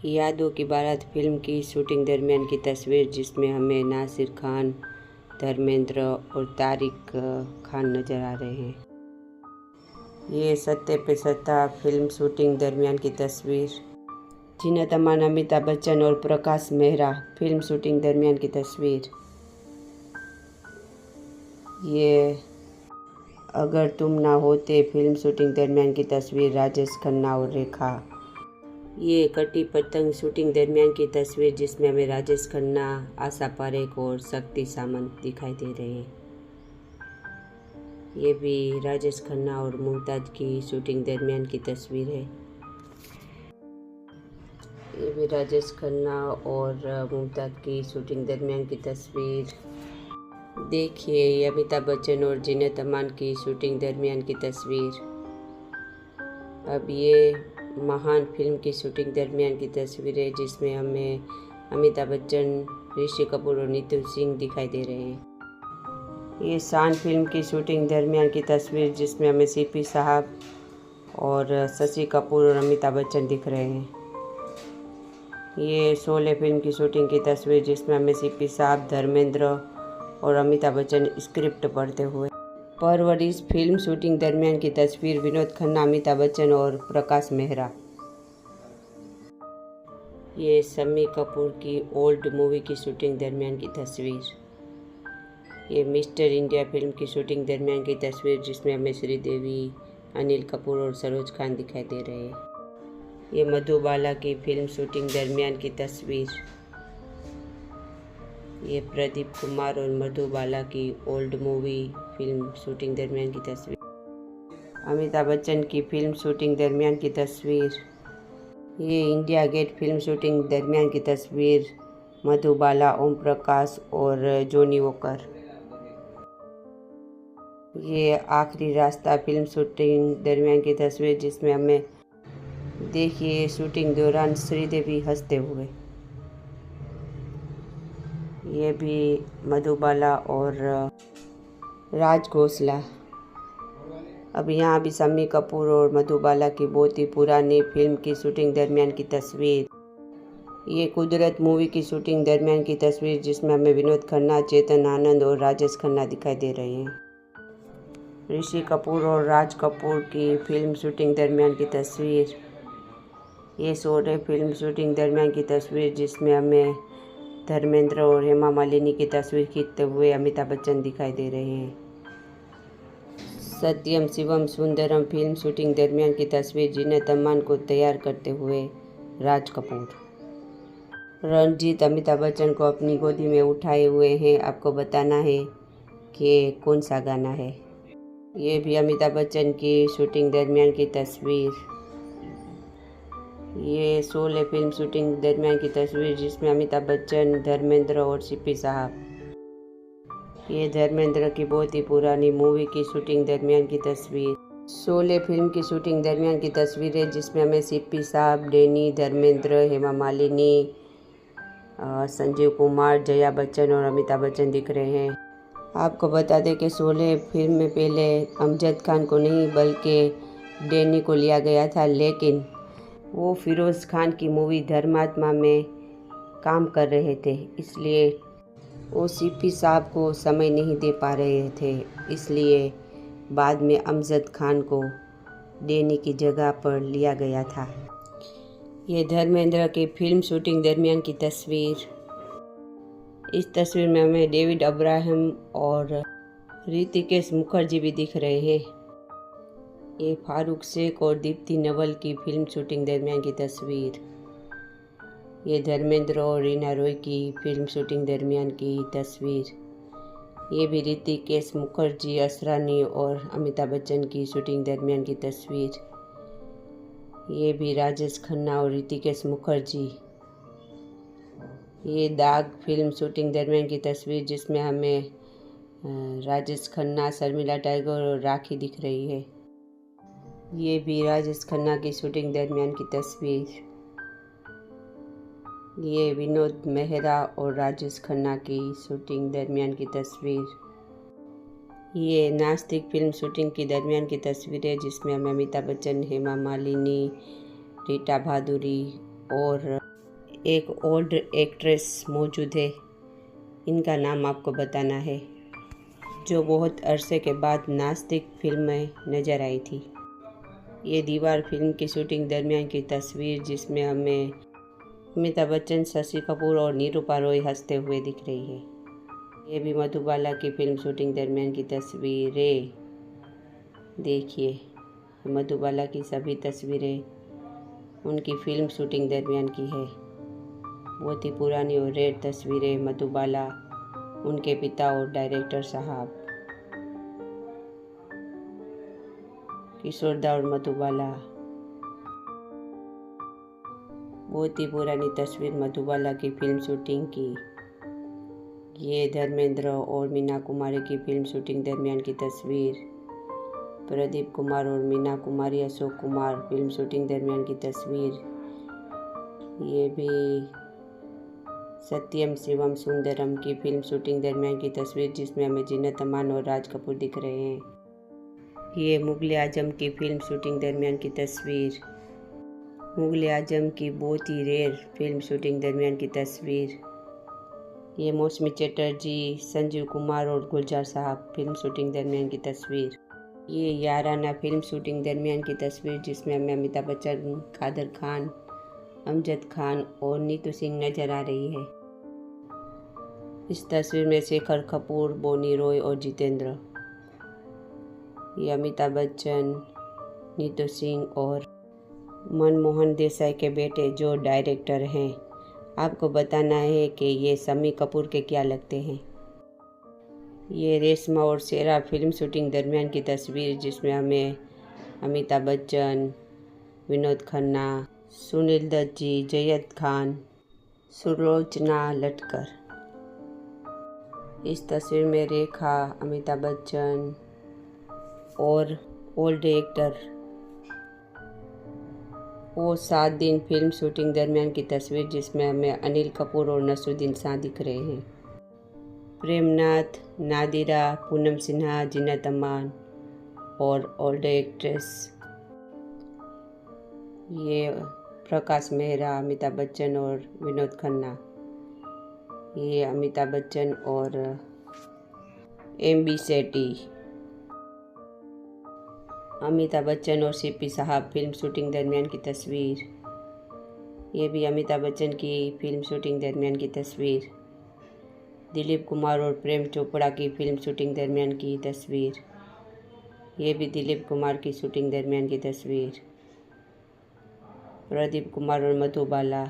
यादों की बारात फिल्म की शूटिंग दरमियान की तस्वीर जिसमें हमें नासिर खान, धर्मेंद्र और तारिक खान नज़र आ रहे हैं। ये सत्ते पे सत्ता फिल्म शूटिंग दरमियान की तस्वीर। जीनत अमान, अमिताभ बच्चन और प्रकाश मेहरा फिल्म शूटिंग दरमियान की तस्वीर। ये अगर तुम ना होते फिल्म शूटिंग दरमियान की तस्वीर, राजेश खन्ना और रेखा। ये कटी पतंग शूटिंग दरमियान की तस्वीर जिसमें हमें राजेश खन्ना, आशा पारेख और शक्ति सामंत दिखाई दे रहे हैं। ये भी राजेश खन्ना और मुमताज़ की शूटिंग दरमियान की तस्वीर है। ये भी राजेश खन्ना और मुमताज़ की शूटिंग दरमियान की तस्वीर। देखिए, ये अमिताभ बच्चन और जीनत अमान की शूटिंग दरमियान की तस्वीर। अब ये महान फिल्म की शूटिंग दरमियान की तस्वीर है जिसमें हमें अमिताभ बच्चन, ऋषि कपूर और नीतू सिंह दिखाई दे रहे हैं। ये शान फिल्म की शूटिंग दरमियान की तस्वीर जिसमें हमें सीपी साहब और शशि कपूर और अमिताभ बच्चन दिख रहे हैं। ये शोले फिल्म की शूटिंग की तस्वीर जिसमें हमें सीपी साहब, धर्मेंद्र और अमिताभ बच्चन स्क्रिप्ट पढ़ते हुए। परवरिश फिल्म शूटिंग दरमियान की तस्वीर, विनोद खन्ना, अमिताभ बच्चन और प्रकाश मेहरा। ये शम्मी कपूर की ओल्ड मूवी की शूटिंग दरमियान की तस्वीर। ये मिस्टर इंडिया फिल्म की शूटिंग दरमियान की तस्वीर जिसमें हमें श्रीदेवी, अनिल कपूर और सरोज खान दिखाई दे रहे हैं। ये मधुबाला की फिल्म शूटिंग दरमियान की तस्वीर। ये प्रदीप कुमार और मधुबाला की ओल्ड मूवी फिल्म शूटिंग दरमियान की तस्वीर। अमिताभ बच्चन की फिल्म शूटिंग दरमियान की तस्वीर। ये इंडिया गेट फिल्म शूटिंग दरमियान की तस्वीर, मधुबाला, ओम प्रकाश और जॉनी वॉकर। ये आखिरी रास्ता फिल्म शूटिंग दरमियान की तस्वीर जिसमें हमें देखिए शूटिंग दौरान श्रीदेवी हंसते हुए। ये भी मधुबाला और राज घोसला। अब यहाँ भी शम्मी कपूर और मधुबाला की बहुत ही पुरानी फिल्म की शूटिंग दरमियान की तस्वीर। ये कुदरत मूवी की शूटिंग दरमियान की तस्वीर जिसमें हमें विनोद खन्ना, चेतन आनंद और राजेश खन्ना दिखाई दे रहे हैं। ऋषि कपूर और राज कपूर की फिल्म शूटिंग दरमियान की तस्वीर। ये शोले फिल्म शूटिंग दरमियान की तस्वीर जिसमें हमें धर्मेंद्र और हेमा मालिनी की तस्वीर खींचते हुए अमिताभ बच्चन दिखाई दे रहे हैं। सत्यम शिवम सुंदरम फिल्म शूटिंग दरमियान की तस्वीर, जीनत अमान को तैयार करते हुए राज कपूर। रणजीत अमिताभ बच्चन को अपनी गोदी में उठाए हुए हैं। आपको बताना है कि कौन सा गाना है। ये भी अमिताभ बच्चन की शूटिंग दरमियान की तस्वीर। ये शोले फिल्म शूटिंग दरमियान की तस्वीर जिसमें अमिताभ बच्चन, धर्मेंद्र और सीपी साहब। ये धर्मेंद्र की बहुत ही पुरानी मूवी की शूटिंग दरमियान की तस्वीर। शोले फिल्म की शूटिंग दरमियान की तस्वीर है जिसमें हमें सीपी साहब, डैनी, धर्मेंद्र, हेमा मालिनी, संजीव कुमार, जया बच्चन और अमिताभ बच्चन दिख रहे हैं। आपको बता दें कि शोले फिल्म में पहले अमजद खान को नहीं बल्कि डैनी को लिया गया था, लेकिन वो फिरोज़ खान की मूवी धर्मात्मा में काम कर रहे थे, इसलिए वो सीपी साहब को समय नहीं दे पा रहे थे। इसलिए बाद में अमजद खान को डैनी की जगह पर लिया गया था। ये धर्मेंद्र की फिल्म शूटिंग दरमियान की तस्वीर। इस तस्वीर में हमें डेविड अब्राहम और ऋतिकेश मुखर्जी भी दिख रहे हैं। ये फारूक शेख और दीप्ति नवल की फिल्म शूटिंग दरमियान की तस्वीर। ये धर्मेंद्र और रीना रॉय की फिल्म शूटिंग दरमियान की तस्वीर। ये भी ऋतिकेश मुखर्जी, असरानी और अमिताभ बच्चन की शूटिंग दरमियान की तस्वीर। ये भी राजेश खन्ना और ऋतिकेश मुखर्जी। ये दाग फिल्म शूटिंग दरमियान की तस्वीर जिसमें हमें राजेश खन्ना, शर्मिला टैगोर और राखी दिख रही है। ये भी राजेश खन्ना की शूटिंग दरमियान की तस्वीर। ये विनोद मेहरा और राजेश खन्ना की शूटिंग दरमियान की तस्वीर। ये नास्तिक फिल्म शूटिंग की दरमियान की तस्वीर है जिसमें हमें अमिताभ बच्चन, हेमा मालिनी, रीटा भादुरी और एक ओल्ड एक्ट्रेस मौजूद है। इनका नाम आपको बताना है, जो बहुत अरसे के बाद नास्तिक फिल्म में नज़र आई थी। ये दीवार फिल्म की शूटिंग दरमियान की तस्वीर, जिसमें हमें अमिताभ बच्चन, शशि कपूर और निरूपा रॉय हंसते हुए दिख रही है। ये भी मधुबाला की फिल्म शूटिंग दरमियान की तस्वीरें। देखिए, मधुबाला की सभी तस्वीरें उनकी फिल्म शूटिंग दरमियान की है। बहुत ही पुरानी और रेयर तस्वीरें मधुबाला, उनके पिता और डायरेक्टर साहब किशोर दा और मधुबाला। बहुत ही पुरानी तस्वीर मधुबाला की फिल्म शूटिंग की। ये धर्मेंद्र और मीना कुमारी की फिल्म शूटिंग दरमियान की तस्वीर। प्रदीप कुमार और मीना कुमारी, अशोक कुमार फिल्म शूटिंग दरमियान की तस्वीर। ये भी सत्यम शिवम सुंदरम की फिल्म शूटिंग दरमियान की तस्वीर, जिसमें हमें जीनत अमान और राज कपूर दिख रहे हैं। ये मुगल आजम की फिल्म शूटिंग दरमियान की तस्वीर। मुगल आजम की बहुत ही रेयर फिल्म शूटिंग दरमियान की तस्वीर। ये मौसमी चटर्जी, संजीव कुमार और गुलजार साहब फिल्म शूटिंग दरमियान की तस्वीर। ये याराना फिल्म शूटिंग दरमियान की तस्वीर, जिसमें हमें अमिताभ बच्चन, कादर खान, अमजद खान और नीतू सिंह नजर आ रही है। इस तस्वीर में शेखर कपूर, बोनी रॉय और जितेंद्र। ये अमिताभ बच्चन, नीतू सिंह और मनमोहन देसाई के बेटे, जो डायरेक्टर हैं। आपको बताना है कि ये शम्मी कपूर के क्या लगते हैं। ये रेशमा और शेरा फिल्म शूटिंग दरमियान की तस्वीर, जिसमें हमें अमिताभ बच्चन, विनोद खन्ना, सुनील दत्त जी, जयद खान, सुलोचना लटकर। इस तस्वीर में रेखा, अमिताभ बच्चन और ओल्ड एक्टर। वो 7 दिन फिल्म शूटिंग दरमियान की तस्वीर, जिसमें हमें अनिल कपूर और नसरुद्दीन शाह दिख रहे हैं। प्रेमनाथ, नादिरा, पूनम सिन्हा, जीनत अमान और ओल्ड एक्ट्रेस। ये प्रकाश मेहरा, अमिताभ बच्चन और विनोद खन्ना। ये अमिताभ बच्चन और एमबी सेठी। अमिताभ बच्चन और सीपी साहब फिल्म शूटिंग दरमियान की तस्वीर। ये भी अमिताभ बच्चन की फिल्म शूटिंग दरमियान की तस्वीर। दिलीप कुमार और प्रेम चोपड़ा की फिल्म शूटिंग दरमियान की तस्वीर। ये भी दिलीप कुमार की शूटिंग दरमियान की तस्वीर। प्रदीप कुमार और मधुबाला।